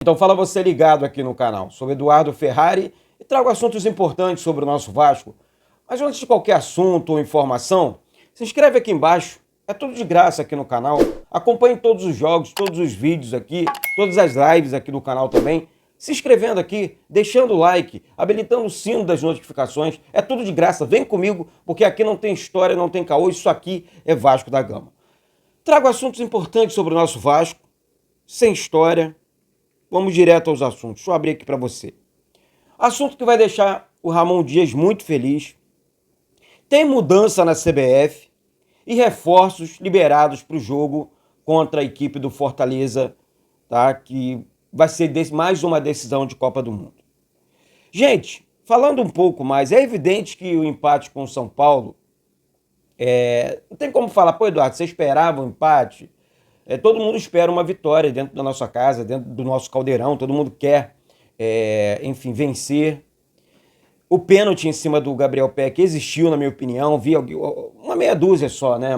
Então fala você ligado aqui no canal. Sou Eduardo Ferrari e trago assuntos importantes sobre o nosso Vasco. Mas antes de qualquer assunto ou informação, se inscreve aqui embaixo. É tudo de graça aqui no canal. Acompanhe todos os jogos, todos os vídeos aqui, todas as lives aqui do canal também. Se inscrevendo aqui, deixando o like, habilitando o sino das notificações. É tudo de graça. Vem comigo, porque aqui não tem história, não tem caô. Isso aqui é Vasco da Gama. Trago assuntos importantes sobre o nosso Vasco, sem história. Vamos direto aos assuntos. Deixa eu abrir aqui para você. Assunto que vai deixar o Ramon Dias muito feliz. Tem mudança na CBF e reforços liberados para o jogo contra a equipe do Fortaleza, tá? Que vai ser mais uma decisão de Copa do Mundo. Gente, falando um pouco mais, é evidente que o empate com o São Paulo, não tem como falar, pô, Eduardo, você esperava um empate? Todo mundo espera uma vitória dentro da nossa casa, dentro do nosso caldeirão, todo mundo quer, enfim, vencer. O pênalti em cima do Gabriel Peck existiu, na minha opinião, vi uma meia dúzia só, né?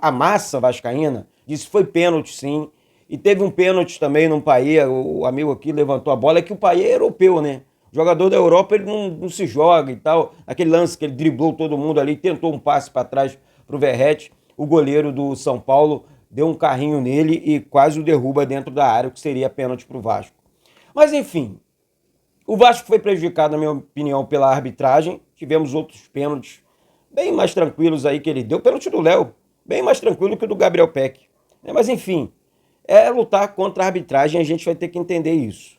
A massa vascaína disse que foi pênalti, sim. E teve um pênalti também no Payet, o amigo aqui levantou a bola, é que o Payet é europeu, né? O jogador da Europa, ele não se joga e tal. Aquele lance que ele driblou todo mundo ali, tentou um passe para trás pro Verratti, o goleiro do São Paulo deu um carrinho nele e quase o derruba dentro da área, o que seria pênalti pro Vasco. Mas enfim, o Vasco foi prejudicado, na minha opinião, pela arbitragem. Tivemos outros pênaltis bem mais tranquilos aí que ele deu. Pênalti do Léo, bem mais tranquilo que o do Gabriel Peck. Mas enfim, é lutar contra a arbitragem, a gente vai ter que entender isso.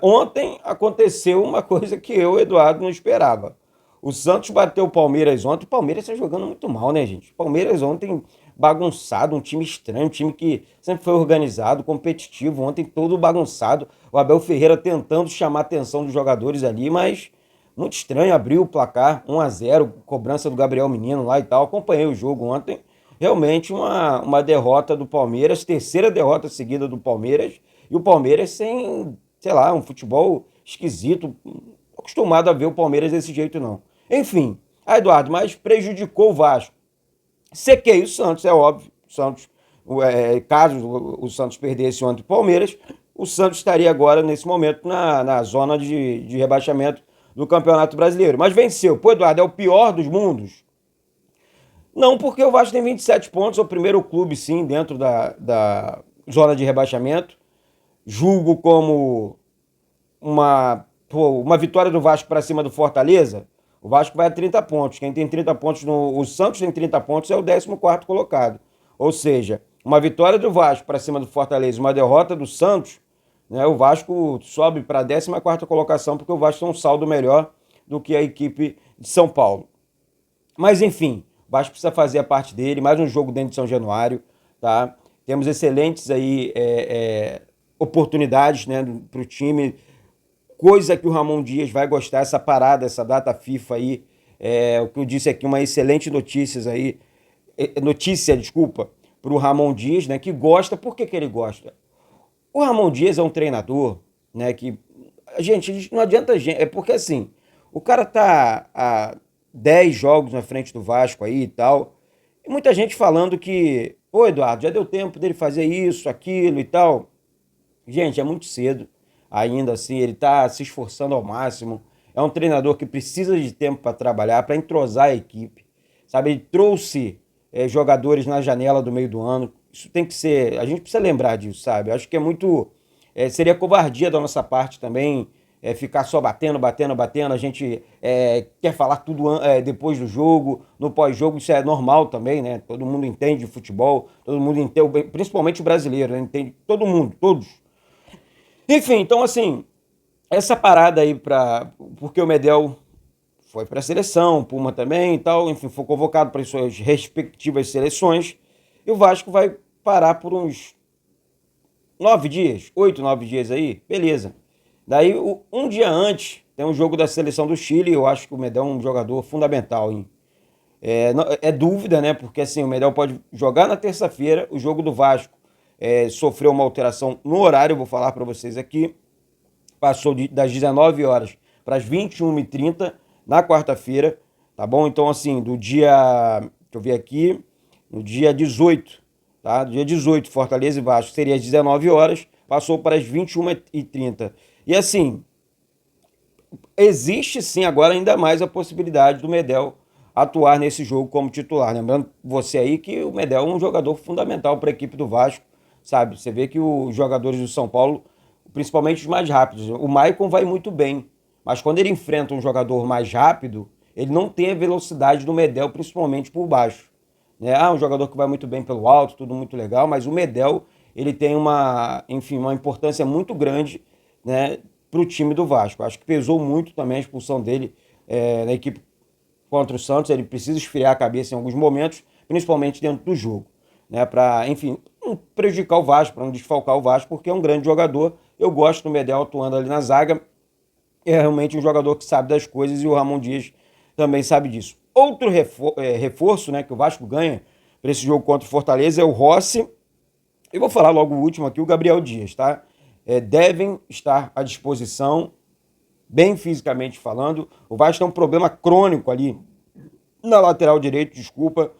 Ontem aconteceu uma coisa que eu, Eduardo, não esperava. O Santos bateu o Palmeiras ontem. O Palmeiras está jogando muito mal, né, gente? O Palmeiras ontem bagunçado, um time estranho, um time que sempre foi organizado, competitivo, ontem todo bagunçado. O Abel Ferreira tentando chamar a atenção dos jogadores ali, mas muito estranho, abriu o placar 1-0, cobrança do Gabriel Menino lá e tal. Acompanhei o jogo ontem. Realmente uma derrota do Palmeiras, terceira derrota seguida do Palmeiras, e o Palmeiras sem, sei lá, um futebol esquisito. Acostumado a ver o Palmeiras desse jeito, não. Enfim, Eduardo, mas prejudicou o Vasco. Sequei o Santos, é óbvio. O Santos, caso o Santos perdesse ontem o Palmeiras, o Santos estaria agora, nesse momento, na zona de rebaixamento do Campeonato Brasileiro. Mas venceu. Pô, Eduardo, é o pior dos mundos? Não, porque o Vasco tem 27 pontos, é o primeiro clube, sim, dentro da zona de rebaixamento. Julgo como uma vitória do Vasco para cima do Fortaleza. O Vasco vai a 30 pontos. Quem tem 30 pontos, o Santos tem 30 pontos, é o 14º colocado. Ou seja, uma vitória do Vasco para cima do Fortaleza, uma derrota do Santos, né, o Vasco sobe para a 14ª colocação, porque o Vasco tem um saldo melhor do que a equipe de São Paulo. Mas enfim, o Vasco precisa fazer a parte dele, mais um jogo dentro de São Januário, tá? Temos excelentes aí oportunidades, né, para o time, coisa que o Ramon Dias vai gostar, essa parada, essa data FIFA aí, o que eu disse aqui, uma excelente notícia, para o Ramon Dias, né, que gosta. Por que ele gosta? O Ramon Dias é um treinador, né, que, gente, não adianta é porque assim, o cara tá há 10 jogos na frente do Vasco aí e tal, e muita gente falando que, pô, Eduardo, já deu tempo dele fazer isso, aquilo e tal. Gente, é muito cedo ainda assim, ele está se esforçando ao máximo. É um treinador que precisa de tempo para trabalhar, para entrosar a equipe, sabe? Ele trouxe jogadores na janela do meio do ano. Isso tem que ser, a gente precisa lembrar disso, sabe? Eu acho que é muito, seria covardia da nossa parte também ficar só batendo. A gente quer falar tudo depois do jogo, no pós-jogo. Isso é normal também, né? Todo mundo entende de futebol, todo mundo entende, principalmente o brasileiro, né? Entende, todo mundo, todos. Enfim, então assim, essa parada aí porque o Medel foi para a seleção, o Puma também e tal, enfim, foi convocado para as suas respectivas seleções, e o Vasco vai parar por uns 9 dias, 8, 9 dias aí, beleza. Daí, um dia antes, tem um jogo da seleção do Chile. Eu acho que o Medel é um jogador fundamental, hein? É dúvida, né? Porque assim, o Medel pode jogar na terça-feira. O jogo do Vasco sofreu uma alteração no horário, eu vou falar para vocês aqui. Passou das 19 horas para as 21h30 na quarta-feira, tá bom? Então, assim, deixa eu ver aqui, no dia 18, tá? Dia 18, Fortaleza e Vasco seria às 19 horas, passou para as 21h30. E assim, existe sim agora ainda mais a possibilidade do Medel atuar nesse jogo como titular. Lembrando você aí que o Medel é um jogador fundamental para a equipe do Vasco, sabe? Você vê que os jogadores do São Paulo, principalmente os mais rápidos, o Maicon vai muito bem, mas quando ele enfrenta um jogador mais rápido, ele não tem a velocidade do Medel, principalmente por baixo. Né? Um jogador que vai muito bem pelo alto, tudo muito legal, mas o Medel, ele tem uma importância muito grande, né, para o time do Vasco. Acho que pesou muito também a expulsão dele na equipe contra o Santos. Ele precisa esfriar a cabeça em alguns momentos, principalmente dentro do jogo, né, para, enfim, não prejudicar o Vasco, para não desfalcar o Vasco, porque é um grande jogador. Eu gosto do Medel atuando ali na zaga. É realmente um jogador que sabe das coisas e o Ramon Dias também sabe disso. Outro reforço, né, que o Vasco ganha para esse jogo contra o Fortaleza é o Rossi. Eu vou falar logo o último aqui, o Gabriel Dias, tá? Devem estar à disposição, bem fisicamente falando. O Vasco tem um problema crônico ali na lateral direita, desculpa.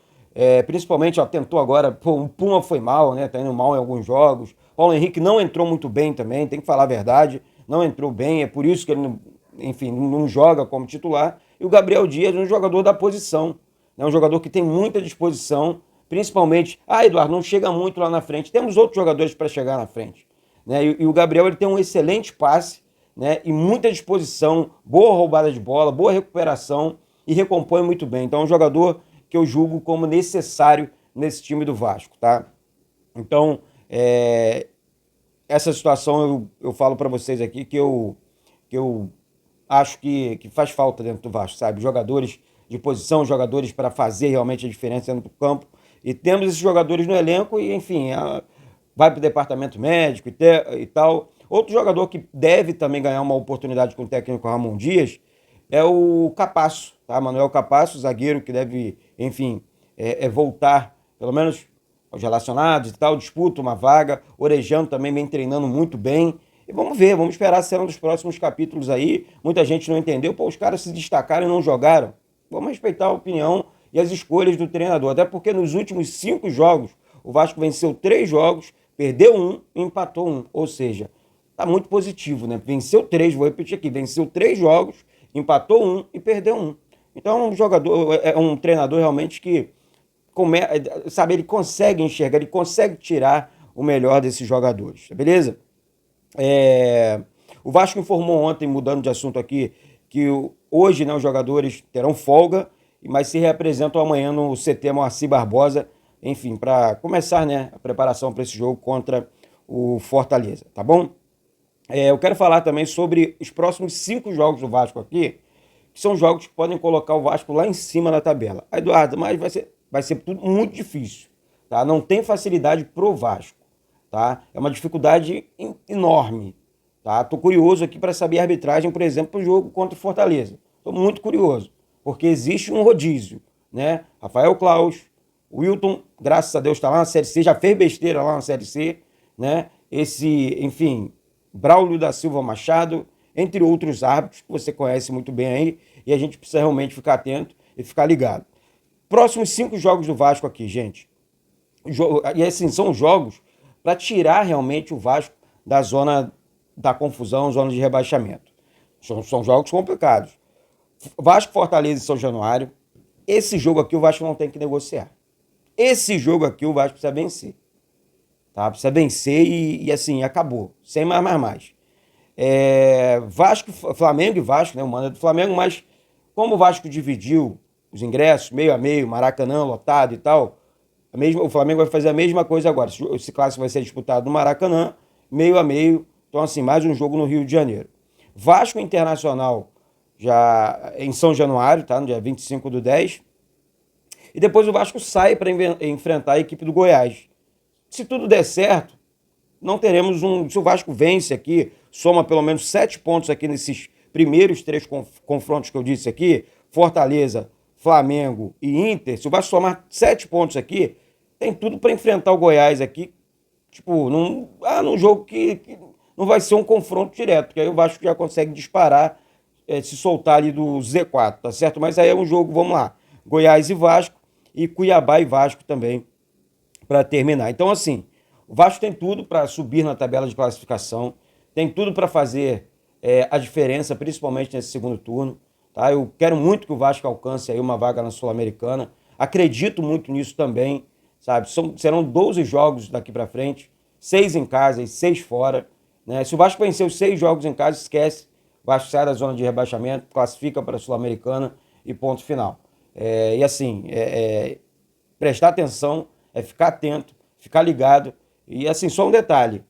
Principalmente, tentou agora, o Puma foi mal, né? Tá indo mal em alguns jogos. Paulo Henrique não entrou muito bem também, tem que falar a verdade. Não entrou bem, é por isso que ele, enfim, não joga como titular. E o Gabriel Dias é um jogador da posição, né? Um jogador que tem muita disposição, principalmente... Eduardo, não chega muito lá na frente. Temos outros jogadores para chegar na frente, né? E o Gabriel, ele tem um excelente passe, né? E muita disposição, boa roubada de bola, boa recuperação e recompõe muito bem. Então é um jogador que eu julgo como necessário nesse time do Vasco, tá? Então, essa situação eu falo para vocês aqui que eu acho que faz falta dentro do Vasco, sabe? Jogadores de posição, jogadores para fazer realmente a diferença dentro do campo. E temos esses jogadores no elenco e, enfim, vai para o departamento médico e tal. Outro jogador que deve também ganhar uma oportunidade com o técnico Ramon Dias é o Capasso, tá? Manuel Capasso, zagueiro que deve, enfim, voltar, pelo menos aos relacionados e tal, disputa uma vaga. Orejano também vem treinando muito bem. E vamos ver, vamos esperar ser um dos próximos capítulos aí. Muita gente não entendeu, os caras se destacaram e não jogaram. Vamos respeitar a opinião e as escolhas do treinador. Até porque nos últimos 5 jogos, o Vasco venceu 3 jogos, perdeu 1 e empatou 1. Ou seja, tá muito positivo, né? Venceu 3, vou repetir aqui, venceu 3 jogos, empatou 1 e perdeu 1. Então é um jogador, é um treinador realmente que, sabe, ele consegue enxergar, ele consegue tirar o melhor desses jogadores, beleza? O Vasco informou ontem, mudando de assunto aqui, que hoje, né, os jogadores terão folga, mas se reapresentam amanhã no CT Moacir Barbosa, enfim, para começar, né, a preparação para esse jogo contra o Fortaleza, tá bom? Eu quero falar também sobre os próximos 5 jogos do Vasco aqui, que são jogos que podem colocar o Vasco lá em cima na tabela. Eduardo, mas vai ser tudo muito difícil, tá? Não tem facilidade pro Vasco, tá? É uma dificuldade enorme, tá? Tô curioso aqui para saber a arbitragem, por exemplo, pro jogo contra o Fortaleza. Tô muito curioso, porque existe um rodízio, né? Rafael Claus, o Wilton, graças a Deus, está lá na Série C, já fez besteira lá na Série C, né? Enfim, Braulio da Silva Machado, entre outros árbitros que você conhece muito bem aí, e a gente precisa realmente ficar atento e ficar ligado. Próximos 5 jogos do Vasco aqui, gente. E assim, são jogos para tirar realmente o Vasco da zona da confusão, zona de rebaixamento. São jogos complicados. Vasco, Fortaleza e São Januário. Esse jogo aqui o Vasco não tem que negociar. Esse jogo aqui o Vasco precisa vencer. Tá? Precisa vencer e assim, acabou. Sem mais. Vasco, Flamengo e Vasco, né? O mando é do Flamengo, mas como o Vasco dividiu os ingressos, meio a meio, Maracanã lotado e tal, o Flamengo vai fazer a mesma coisa agora. Esse clássico vai ser disputado no Maracanã, meio a meio. Então, assim, mais um jogo no Rio de Janeiro. Vasco Internacional já em São Januário, tá? No dia 25/10. E depois o Vasco sai para enfrentar a equipe do Goiás. Se tudo der certo, não teremos se o Vasco vence aqui, soma pelo menos 7 pontos aqui nesses primeiros 3 confrontos que eu disse aqui, Fortaleza, Flamengo e Inter, se o Vasco somar 7 pontos aqui, tem tudo para enfrentar o Goiás aqui, tipo, num jogo que não vai ser um confronto direto, porque aí o Vasco já consegue disparar, se soltar ali do Z4, tá certo? Mas aí é um jogo, vamos lá, Goiás e Vasco, e Cuiabá e Vasco também, para terminar. Então, assim, O Vasco tem tudo para subir na tabela de classificação, tem tudo para fazer a diferença, principalmente nesse segundo turno. Tá? Eu quero muito que o Vasco alcance aí uma vaga na Sul-Americana. Acredito muito nisso também, sabe? Serão 12 jogos daqui para frente, 6 em casa e 6 fora. Né? Se o Vasco vencer os 6 jogos em casa, esquece. O Vasco sai da zona de rebaixamento, classifica para a Sul-Americana e ponto final. E assim, prestar atenção, ficar atento, ficar ligado. E assim, só um detalhe,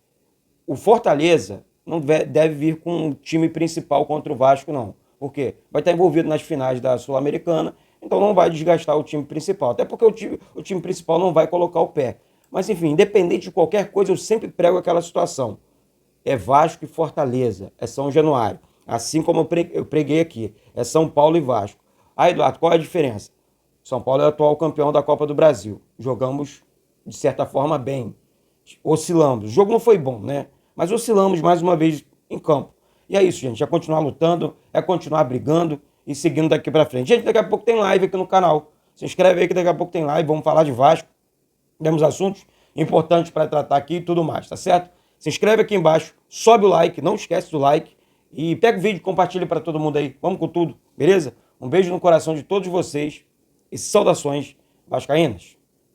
o Fortaleza não deve vir com um time principal contra o Vasco, não. Por quê? Vai estar envolvido nas finais da Sul-Americana, então não vai desgastar o time principal. Até porque o time principal não vai colocar o pé. Mas enfim, independente de qualquer coisa, eu sempre prego aquela situação. É Vasco e Fortaleza, é São Januário. Assim como eu preguei aqui, é São Paulo e Vasco. Ah, Eduardo, qual é a diferença? São Paulo é o atual campeão da Copa do Brasil. Jogamos, de certa forma, bem. Oscilamos. O jogo não foi bom, né? Mas oscilamos mais uma vez em campo. E é isso, gente. É continuar lutando, é continuar brigando e seguindo daqui pra frente. Gente, daqui a pouco tem live aqui no canal. Se inscreve aí que daqui a pouco tem live. Vamos falar de Vasco. Temos assuntos importantes para tratar aqui e tudo mais, tá certo? Se inscreve aqui embaixo, sobe o like, não esquece do like. E pega o vídeo e compartilha para todo mundo aí. Vamos com tudo, beleza? Um beijo no coração de todos vocês e saudações vascaínas.